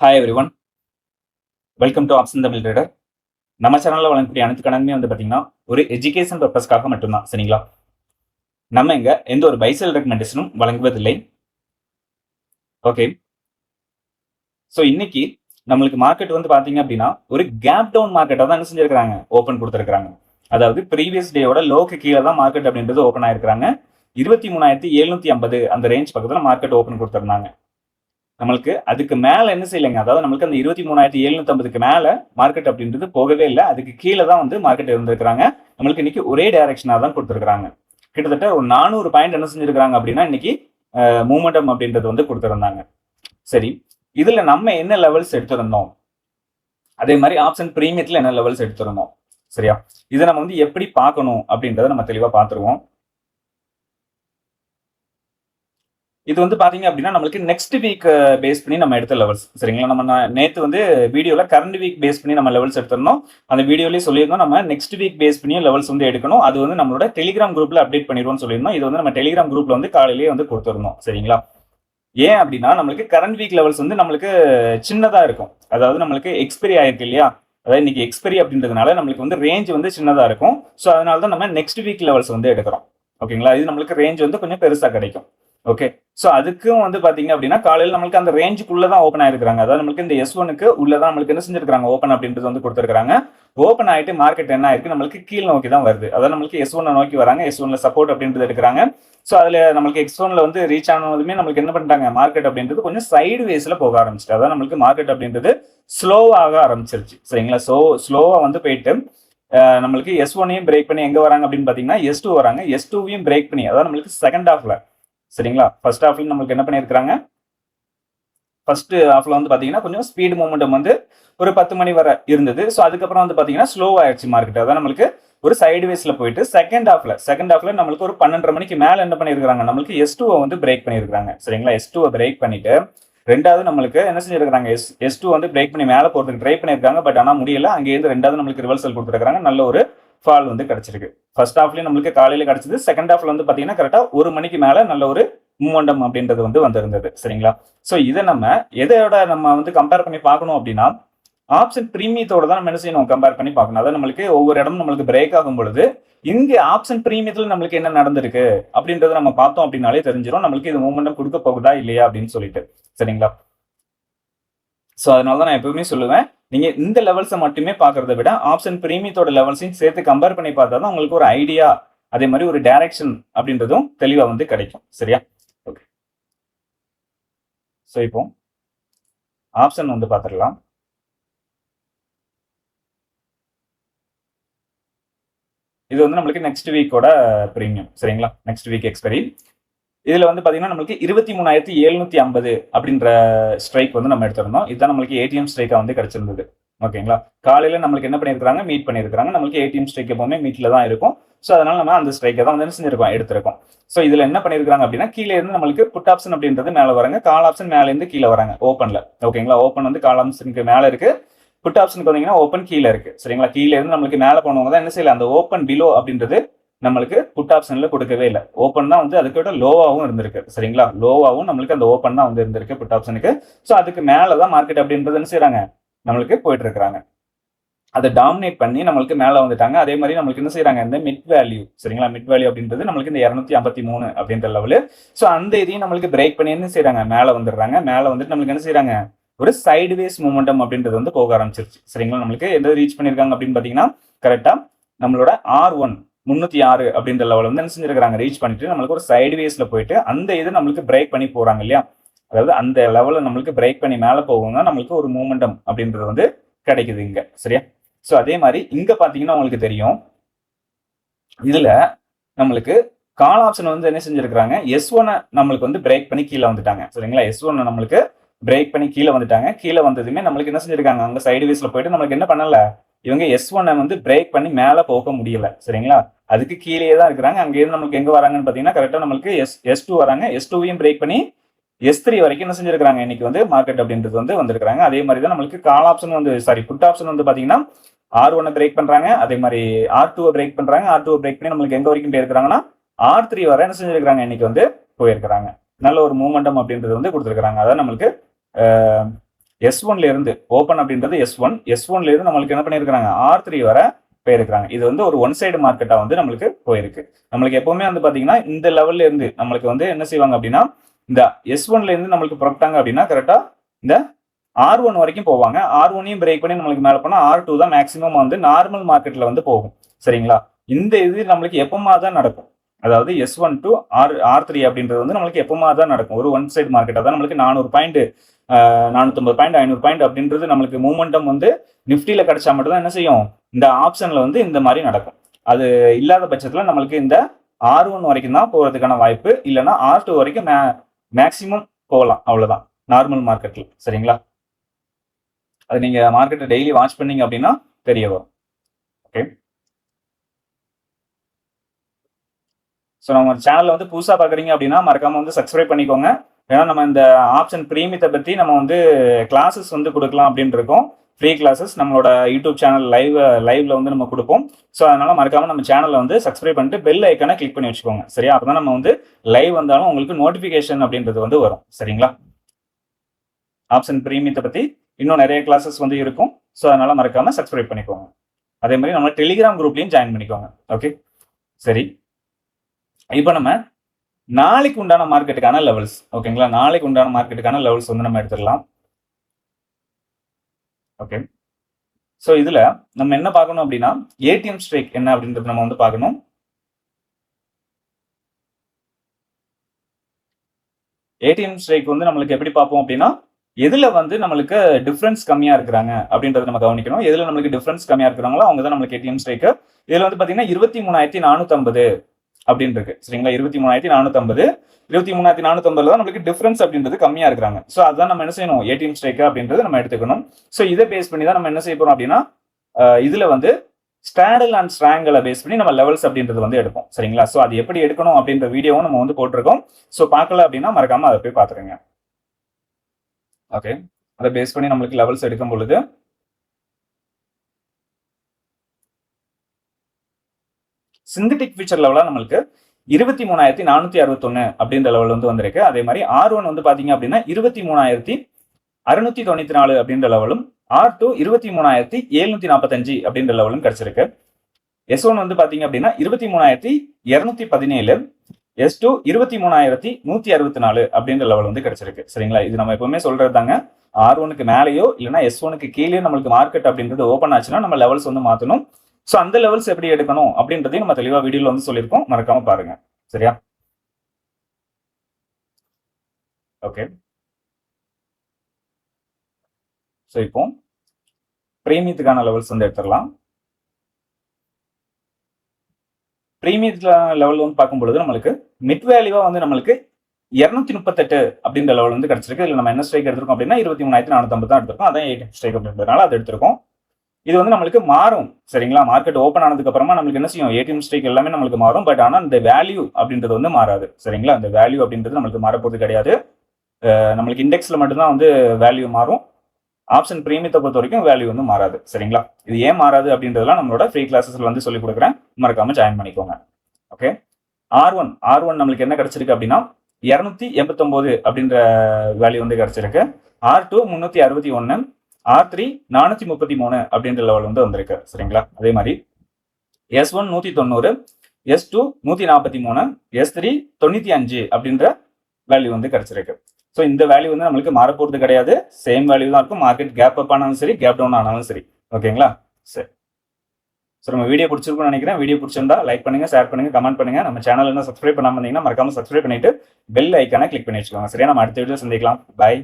Hi every one, welcome to option Tamil trader. நம்ம சேனலில் வழங்கக்கூடிய அனைத்து கணக்குமே பார்த்தீங்கன்னா ஒரு எஜுகேஷன் பர்பஸ்க்காக மட்டும்தான். சரிங்களா? நம்ம இங்க எந்த ஒரு பைசல் ரெக்கமெண்டேஷனும் வழங்குவதில்லை. ஓகே, ஸோ இன்னைக்கு நம்மளுக்கு மார்க்கெட் பார்த்தீங்க அப்படின்னா ஒரு கேப் டவுன் மார்க்கெட்டாக தான் என்ன செஞ்சிருக்காங்க, ஓப்பன் கொடுத்துருக்காங்க. அதாவது ப்ரீவியஸ் டேயோட லோக்கு கீழே தான் மார்க்கெட் அப்படின்றது ஓப்பன் ஆயிருக்காங்க. 23,750 அந்த ரேஞ்ச் பக்கத்தில் மார்க்கெட் ஓப்பன் கொடுத்துருந்தாங்க. நம்மளுக்கு அதுக்கு மேல என்ன செய்யலைங்க, அதாவது நம்மளுக்கு அந்த 23,750க்கு மேல மார்க்கெட் அப்படின்றது போகவே இல்லை. அதுக்கு கீழே தான் மார்க்கெட் இருந்திருக்கிறாங்க. நம்மளுக்கு இன்னைக்கு ஒரே டைரக்ஷனா தான் கொடுத்துருக்காங்க. கிட்டத்தட்ட ஒரு 400 பாயிண்ட் என்ன செஞ்சிருக்காங்க அப்படின்னா இன்னைக்கு மூமெண்டம் அப்படின்றது கொடுத்துருந்தாங்க. சரி, இதுல நம்ம என்ன லெவல்ஸ் எடுத்திருந்தோம், அதே மாதிரி ஆப்ஷன் பிரீமியத்துல என்ன லெவல்ஸ் எடுத்திருந்தோம். சரியா, இதை நம்ம எப்படி பார்க்கணும் அப்படின்றத நம்ம தெளிவா பார்த்துருவோம். இது பாத்தீங்க அப்படின்னா நம்மளுக்கு நெக்ஸ்ட் வீக் பேஸ் பண்ணி நம்ம எடுத்த லெவல்ஸ். சரிங்களா, நம்ம நேற்று வீடியோல கரண்ட் வீக் பேஸ் பண்ணி நம்ம லெவல்ஸ் எடுத்திருந்தோம். அந்த வீடியோலயே சொல்லியிருந்தோம் நம்ம நெக்ஸ்ட் வீக் பேஸ் பண்ணி லெவல்ஸ் எடுக்கணும். அது நம்மளோட டெலிகிராம் குரூப்ல அப்டேட் பண்ணிடுவோம் சொல்லியிருந்தோம். இது நம்ம டெலிகிராம் குரூப்ல காலையிலேயே கொடுத்துருந்தோம். சரிங்களா, ஏன் அப்படின்னா நம்மளுக்கு கரண்ட் வீக் லெவல்ஸ் நம்மளுக்கு சின்னதா இருக்கும். அதாவது நம்மளுக்கு எக்ஸ்பைரி ஆயிருக்கு இல்லையா, அதாவது இன்னைக்கு எக்ஸ்பைரி அப்படின்றதுனால நம்மளுக்கு ரேஞ்ச் சின்னதா இருக்கும். ஸோ அதனால தான் நம்ம நெக்ஸ்ட் வீக் லெவல்ஸ் எடுக்கிறோம். ஓகேங்களா, இது நம்மளுக்கு ரேஞ்ச் கொஞ்சம் பெருசா கிடைக்கும். ஓகே, ஸோ அதுக்கும் பாத்தீங்க அப்படின்னா காலையில் நம்மளுக்கு அந்த ரேஞ்சுக்குள்ள தான் ஓப்பன் ஆயிருக்காங்க. அதாவது நம்மளுக்கு இந்த S1க்கு உள்ளதான் நம்மளுக்கு என்ன செஞ்சிருக்காங்க, ஓப்பன் அப்படின்றது கொடுத்துருக்காங்க. ஓப்பன் ஆயிட்டு மார்க்கெட் என்ன ஆயிருக்கு, நம்மளுக்கு கீழ் நோக்கி தான் வருது. அதாவது நம்மளுக்கு S1 நோக்கி வராங்க. S1ல சப்போர்ட் அப்படின்றது எடுக்கிறாங்க. ஸோ அதுல நம்மளுக்கு X1ல ரீச் ஆனதுமே நம்மளுக்கு என்ன பண்ணிட்டாங்க, மார்க்கெட் அப்படின்றது கொஞ்சம் சைடு வேஸ்ல போக ஆரம்பிச்சிட்டு, அதாவது நம்மளுக்கு மார்க்கெட் அப்படின்றது ஸ்லோவாக ஆரம்பிச்சிருச்சு. சரிங்களா, ஸ்லோவா போயிட்டு நம்மளுக்கு S1ஐயும் பிரேக் பண்ணி எங்க வராங்க அப்படின்னு பாத்தீங்கன்னா S2 வராங்க. S2வையும் பிரேக் பண்ணி, அதாவது நம்மளுக்கு செகண்ட் ஹாஃப்ல, சரிங்களா, ஃபர்ஸ்ட் ஹாஃப்ல நம்மளுக்கு என்ன பண்ணிருக்காங்க, ஃபர்ஸ்ட் ஹாஃப்ல பாத்தீங்கன்னா கொஞ்சம் ஸ்பீட் மூவ்மெண்டம் ஒரு 10 மணி வரை இருந்தது. ஸோ அதுக்கப்புறம் பாத்தீங்கன்னா ஸ்லோ ஆயிடுச்சு மார்க்கெட். அதான் நம்மளுக்கு ஒரு சைடு வேஸ்ல போயிட்டு செகண்ட் ஹாஃப்ல நம்மளுக்கு ஒரு 12:30 மணிக்கு மேல என்ன பண்ணிருக்காங்க, நம்மளுக்கு S2 பிரேக் பண்ணிருக்காங்க. சரிங்களா, S2 பிரேக் பண்ணிட்டு ரெண்டாவது நம்மளுக்கு என்ன செஞ்சிருக்காங்க, S2 பிரேக் பண்ணி மேல போறதுக்கு ட்ரை பண்ணிருக்காங்க. பட் ஆனா முடியல. அங்கேருந்து ரெண்டாவது நம்மளுக்கு ரிவர்சல் கொடுத்துருக்காங்க. நல்ல ஒரு ஃபால் கிடைச்சிருக்கு. ஃபர்ஸ்ட் ஹாஃப்லயும் நம்மளுக்கு காலையில கிடைச்சது. செகண்ட் ஹாஃப்ல பாத்தீங்கன்னா கரெக்டா 1 மணிக்கு மேல நல்ல ஒரு மூமெண்டம் அப்படின்றது வந்திருந்தது. சரிங்களா, சோ இதை நம்ம எதையோட நம்ம கம்பேர் பண்ணி பார்க்கணும் அப்படின்னா ஆப்ஷன் பிரீமியத்தோட தான் நம்ம என்ன செய்யணும், கம்பேர் பண்ணி பார்க்கணும். அதாவது நம்மளுக்கு ஒவ்வொரு இடமும் நம்மளுக்கு பிரேக் ஆகும் பொழுது இங்க ஆப்ஷன் பிரீமியத்துல நம்மளுக்கு என்ன நடந்திருக்கு அப்படின்றத நம்ம பார்த்தோம் அப்படின்னாலே தெரிஞ்சிடும் நம்மளுக்கு இது மூமெண்டம் கொடுக்க போகுதா இல்லையா அப்படின்னு சொல்லிட்டு. சரிங்களா, சோ அதனால தான் நான் எப்பவுமே சொல்லுவேன், நீங்க இந்த லெவல்ஸை மட்டுமே பாக்குறத விட ஆப்ஷன் பிரீமியத்தோட லெவல்ஸையும் சேர்த்து கம்பேர் பண்ணி பார்த்தா தான் உங்களுக்கு ஒரு ஐடியா, அதே மாதிரி ஒரு டைரக்ஷன் அப்படின்றதும் தெளிவா கிடைக்கும். சரியா, ஓகே. சோ இப்போ ஆப்ஷன் பார்த்துடலாம். இது நம்மளுக்கு நெக்ஸ்ட் வீக்கோட பிரீமியம். சரிங்களா, நெக்ஸ்ட் வீக் எக்ஸ்பைரி. இதுல பாத்தீங்கன்னா நம்மளுக்கு 23,750 அப்படின்ற ஸ்ட்ரைக் நம்ம எடுத்திருந்தோம். இதுதான் நம்மளுக்கு ஏடிஎம் ஸ்ட்ரைக்கா கிடைச்சிருந்தது. ஓகேங்களா, காலையில நம்மளுக்கு என்ன பண்ணிருக்காங்க, மீட் பண்ணிருக்காங்க. நம்மளுக்கு ஏடிஎம் ஸ்ட்ரைக் எப்பவுமே மீட்ல தான் இருக்கும். ஸோ அதனால நம்ம அந்த ஸ்ட்ரைக்கை தான் என்ன செஞ்சிருக்கோம், எடுத்திருக்கோம். ஸோ இதுல என்ன பண்ணிருக்காங்க அப்படின்னா கீழே இருந்து நம்மளுக்கு புட் ஆப்ஷன் அப்படின்றது மேல வராங்க, கால் ஆப்ஷன் மேல இருந்து கீழே வராங்க ஓப்பன்ல. ஓகேங்களா, ஓப்பன் கால் ஆப்ஷனுக்கு மேல இருக்கு, புட் ஆப்ஷனுக்கு வந்தீங்கன்னா ஓப்பன் கீழே இருக்கு. சரிங்களா, கீழே இருந்து நம்மளுக்கு மேல போனவங்க தான் என்ன செய்யல, அந்த ஓப்பன் பிலோ அப்படின்றது நம்மளுக்கு புட் ஆப்ஷன்ல கொடுக்கவே இல்லை. ஓப்பன் தான் அதுக்கு விட லோவாகவும் இருந்திருக்கு. சரிங்களா, லோவாகவும் நம்மளுக்கு அந்த ஓப்பன் தான் இருந்திருக்கு புட் ஆப்ஷனுக்கு. ஸோ அதுக்கு மேலதான் மார்க்கெட் அப்படின்றது என்ன செய்யறாங்க, நம்மளுக்கு போயிட்டு இருக்காங்க. அதை டாமினேட் பண்ணி நம்மளுக்கு மேல வந்துட்டாங்க. அதே மாதிரி நம்மளுக்கு என்ன செய்யறாங்க, இந்த மிட் வேல்யூ. சரிங்களா, மிட் வேல்யூ அப்படின்றது நம்மளுக்கு இந்த 253 அப்படின்ற லெவலு. ஸோ அந்த இதையும் நம்மளுக்கு பிரேக் பண்ணி என்ன செய்யறாங்க, மேல வந்துடுறாங்க. மேல வந்துட்டு நம்மளுக்கு என்ன செய்யறாங்க, ஒரு சைடு வேஸ் மூமெண்டம் அப்படின்றது போக ஆரம்பிச்சிருச்சு. சரிங்களா, நம்மளுக்கு எந்த ரீச் பண்ணிருக்காங்க அப்படின்னு பாத்தீங்கன்னா கரெக்டா நம்மளோட R1 306 அப்படின்ற லெவல் என்ன செஞ்சிருக்காங்க, ரீச் பண்ணிட்டு நம்மளுக்கு ஒரு சைடு வேஸ்ல போயிட்டு அந்த இது நம்மளுக்கு பிரேக் பண்ணி போறாங்க இல்லையா, அதாவது அந்த லெவல நம்மளுக்கு பிரேக் பண்ணி மேல போகுங்க, நம்மளுக்கு ஒரு மூமெண்டம் அப்படின்றது கிடைக்குது இங்க. சரியா, சோ அதே மாதிரி இங்க பாத்தீங்கன்னா உங்களுக்கு தெரியும், இதுல நம்மளுக்கு கால் ஆப்ஷன் என்ன செஞ்சிருக்காங்க, S1 நம்மளுக்கு பிரேக் பண்ணி கீழே வந்துட்டாங்க. சரிங்களா, S1 நம்மளுக்கு பிரேக் பண்ணி கீழே வந்துட்டாங்க. கீழே வந்ததுமே நம்மளுக்கு என்ன செஞ்சிருக்காங்க, அங்க சைடு வேஸ்ல போயிட்டு நம்மளுக்கு என்ன பண்ணல, இவங்க S1 பிரேக் பண்ணி மேல போக முடியல. சரிங்களா, அதுக்கு கீழே தான் இருக்கிறாங்க. அங்க இருந்து நம்மளுக்கு எங்க வராங்கன்னு பாத்தீங்கன்னா கரெக்டா நம்மளுக்கு S2 வராங்க. S2வையும் பிரேக் பண்ணி S3 வரைக்கும் என்ன செஞ்சிருக்காங்க, இன்னைக்கு மார்க்கெட் அப்படின்றது வந்திருக்காங்க. அதே மாதிரி தான் நம்மளுக்கு call option sorry put option பாத்தீங்கன்னா R1 பிரேக் பண்றாங்க, அதே மாதிரி R2 பிரேக் பண்றாங்க. R2 பிரேக் பண்ணி நம்மளுக்கு எங்க வரைக்கும் போயிருக்காங்கன்னா R3 வரை என்ன செஞ்சிருக்காங்க, இன்னைக்கு போயிருக்காங்க. நல்ல ஒரு மூமெண்டம் அப்படின்றது கொடுத்திருக்காங்க. அதான் நம்மளுக்கு S1ல இருந்து ஓப்பன் அப்படின்றது S1ல இருந்து நம்மளுக்கு என்ன பண்ணியிருக்காங்க R3 வர போயிருக்காங்க. இது வந்து ஒரு ஒன் சைடு மார்க்கெட்டா வந்து நம்மளுக்கு போயிருக்கு. நம்மளுக்கு எப்பவுமே வந்து பாத்தீங்கன்னா இந்த லெவல்ல இருந்து நம்மளுக்கு வந்து என்ன செய்வாங்க அப்படின்னா இந்த S1ல இருந்து நம்மளுக்கு புறப்பட்டாங்க அப்படின்னா கரெக்டா இந்த R1 வரைக்கும் போவாங்க. R1ஐயும் பிரேக் பண்ணி நம்மளுக்கு மேல போனா R2 தான் மேக்ஸிமம் வந்து நார்மல் மார்க்கெட்ல வந்து போகும். சரிங்களா? இந்த இது நம்மளுக்கு எப்பமா தான் நடக்கும். அதாவது S1 டு R3 அப்படின்றது வந்து நம்மளுக்கு எப்பமா தான் நடக்கும். ஒரு ஒன் சைடு மார்க்கெட். அதான் நம்மளுக்கு 400 பாயிண்ட் 450 பாயிண்ட் 500 பாயிண்ட் அப்படின்றது நம்மளுக்கு மூமெண்டம் வந்து நிஃப்டில கிடைச்சா மட்டும் தான் என்ன செய்யும் இந்த ஆப்ஷன்ல வந்து இந்த மாதிரி நடக்கும். அது இல்லாத பட்சத்துல நம்மளுக்கு இந்த R1 வரைக்கும் தான் போறதுக்கான வாய்ப்பு, இல்லைன்னா R2 வரைக்கும் மேக்சிமம் போகலாம். அவ்வளவுதான் நார்மல் மார்க்கெட்ல. சரிங்களா? அது நீங்க மார்க்கெட்டை டெய்லி வாட்ச் பண்ணீங்க அப்படின்னா தெரிய வரும். ஓகே, ஸோ நம்ம சேனல்ல வந்து புதுசாக பார்க்குறீங்க அப்படின்னா மறக்காம வந்து சப்ஸ்கிரைப் பண்ணிக்கோங்க. ஏன்னா நம்ம இந்த ஆப்ஷன் பிரீமியத்தை பற்றி நம்ம வந்து கிளாஸஸ் வந்து கொடுக்கலாம் அப்படின்னு இருக்கோம். ஃப்ரீ கிளாஸஸ் நம்மளோட யூடியூப் சேனல் லைவ்ல வந்து நம்ம கொடுப்போம். ஸோ அதனால மறக்காம நம்ம சேனலை வந்து சப்ஸ்கிரைப் பண்ணிட்டு பெல் ஐக்கானை கிளிக் பண்ணி வச்சுக்கோங்க. சரியா? அப்பதான் நம்ம வந்து லைவ் வந்தாலும் உங்களுக்கு நோட்டிஃபிகேஷன் அப்படின்றது வந்து வரும். சரிங்களா? ஆப்ஷன் பிரீமியத்தை பற்றி இன்னும் நிறைய கிளாஸஸ் வந்து இருக்கும். ஸோ அதனால மறக்காம சப்ஸ்கிரைப் பண்ணிக்கோங்க. அதே மாதிரி நம்ம டெலிகிராம் குரூப்லையும் ஜாயின் பண்ணிக்கோங்க. ஓகே, சரி. இப்போ நம்ம நாளைக்கு உண்டான மார்க்கெட்டுக்கான லெவல்ஸ், ஓகேங்களா? நாளைக்கு உண்டான மார்க்கெட்டுக்கான லெவல்ஸ் வந்து நம்ம எடுத்துடலாம். ஓகே, ஸோ இதுல நம்ம என்ன பார்க்கணும் அப்படின்னா ஏடிஎம் ஸ்ட்ரைக் என்ன அப்படின்றது நம்ம வந்து பார்க்கணும். ஏடிஎம் ஸ்ட்ரைக் வந்து நம்மளுக்கு எப்படி பார்ப்போம் அப்படின்னா எதுல வந்து நம்மளுக்கு டிஃபரன்ஸ் கம்மியா இருக்கிறாங்க அப்படின்றத நம்ம கவனிக்கணும். எதுல நம்மளுக்கு டிஃபரன்ஸ் கம்மியா இருக்கிறாங்களோ அவங்க தான் நம்மளுக்கு ஏடிஎம் ஸ்ட்ரைக். இதுல வந்து பாத்தீங்கன்னா 23,450 அப்படின்னு இருக்கு. சரிங்களா? 23,450 23,450 தான் நம்மளுக்கு டிஃபரன்ஸ் அப்படின்றது கம்மியா இருக்கிறாங்க. ஸோ அதான் நம்ம என்ன செய்யணும் ஏடிஎம் ஸ்ட்ரைக் அப்படின்றது நம்ம எடுத்துக்கணும். ஸோ இதை பேஸ் பண்ணி தான் நம்ம என்ன செய்ய போறோம் அப்படின்னா இதுல வந்து ஸ்டாண்டல் அண்ட் ஸ்ட்ராங்கலை பேஸ் பண்ணி நம்ம லெவல்ஸ் அப்படின்றது வந்து எடுப்போம். சரிங்களா? ஸோ அது எப்படி எடுக்கணும் அப்படின்ற வீடியோவும் நம்ம வந்து போட்டிருக்கோம். ஸோ பார்க்கல அப்படின்னா மறக்காம அதை போய் பார்த்துருங்க. ஓகே, அதை பேஸ் பண்ணி நம்மளுக்கு லெவல்ஸ் எடுக்கும் பொழுது சிந்தட்டிக் ஃபியூச்சர் லெவலா நம்மளுக்கு 23,461 அப்படின்ற லெவல் வந்து வந்திருக்கு. அதே மாதிரி R1 வந்து பாத்தீங்க அப்படின்னா 23,694 அப்படின்ற லெவலும், R2 23,745 அப்படின்ற லெவலும் கிடைச்சிருக்கு. S1 வந்து பாத்தீங்க அப்படின்னா 23,217, S2 23,164 அப்படின்ற லெவல் வந்து கிடைச்சிருக்கு. சரிங்களா? இது நம்ம எப்பவுமே சொல்றது தாங்க. R1க்கு மேலேயோ இல்லைன்னா S1க்கு கீழே நம்மளுக்கு மார்க்கெட் அப்படின்றது ஓப்பன் ஆச்சுன்னா நம்ம லெவல்ஸ் வந்து மாற்றணும். ஸோ அந்த லெவல்ஸ் எப்படி எடுக்கணும் அப்படின்றதையும் நம்ம தெளிவா வீடியோல வந்து சொல்லியிருக்கோம். மறக்காம பாருங்க. சரியா? ஓகே, ஸோ இப்போ பிரீமியத்துக்கான லெவல்ஸ் வந்து எடுத்துடலாம். பிரீமியத்துல லெவல் வந்து பார்க்கும்பொழுது நம்மளுக்கு மிட் வேல்யூவா வந்து நம்மளுக்கு 238 அப்படின்ற லெவல் வந்து கிடைச்சிருக்கு. இல்லை நம்ம என்ன ஸ்ட்ரைக் எடுத்திருக்கோம் அப்படின்னா 23,450 தான் எடுத்திருக்கோம். அதான் ஏடிஎம் ஸ்ட்ரைக் அப்படின்றதுனால அதை எடுத்திருக்கோம். இது வந்து நம்மளுக்கு மாறும். சரிங்களா? மார்க்கெட் ஓப்பன் ஆனதுக்கு அப்புறமா நம்மளுக்கு என்ன செய்யும் ஏடிஎம் ஸ்ட்ரைக் எல்லாமே நம்மளுக்கு மாறும். பட் ஆனால் இந்த வேல்யூ அப்படின்றது வந்து மாறாது. சரிங்களா? இந்த வேல்யூ அப்படின்றது நம்மளுக்கு மாறப்போறது கிடையாது. நம்மளுக்கு இண்டெக்ஸ்ல மட்டும்தான் வந்து வேல்யூ மாறும். ஆப்ஷன் பிரீமியத்தை பொறுத்த வரைக்கும் வேல்யூ வந்து மாறாது. சரிங்களா? இது ஏன் மாறாது அப்படின்றதெல்லாம் நம்மளோட ஃப்ரீ கிளாஸஸ்ல வந்து சொல்லி கொடுக்குறேன். மறக்காம ஜாயின் பண்ணிக்கோங்க. ஓகே, R1 நம்மளுக்கு என்ன கிடைச்சிருக்கு அப்படின்னா 289 அப்படின்ற வேல்யூ வந்து கிடைச்சிருக்கு. R2 361, R3 433 அப்படின்ற லெவல் வந்து வந்திருக்கு. சரிங்களா? அதே மாதிரி S1 190, S2 143, S3 95 அப்படின்ற வேல்யூ வந்து கிடைச்சிருக்கு. ஸோ இந்த வேல்யூ வந்து நம்மளுக்கு மாறப்போறது கிடையாது. சேம் வேல்யூ தான் இருக்கும். மார்க்கெட் கேப் அப் ஆனாலும் சரி, கேப் டவுன் ஆனாலும் சரி. ஓகேங்களா? சரி, ஸோ நம்ம வீடியோ பிடிச்சிருக்கும்னு நினைக்கிறேன். வீடியோ பிடிச்சிருந்தா லைக் பண்ணுங்க, ஷேர் பண்ணுங்க, கமெண்ட் பண்ணுங்க. நம்ம சேனல் என்ன சப்ஸ்கிரைப் பண்ணாம இருந்தீங்கன்னா மறக்காம சப்ஸ்கிரைப் பண்ணிட்டு பெல் ஐக்கானை கிளிக் பண்ணி வச்சுக்கோங்க. சரியா? நம்ம அடுத்த வீடியோ சந்திக்கலாம். பை.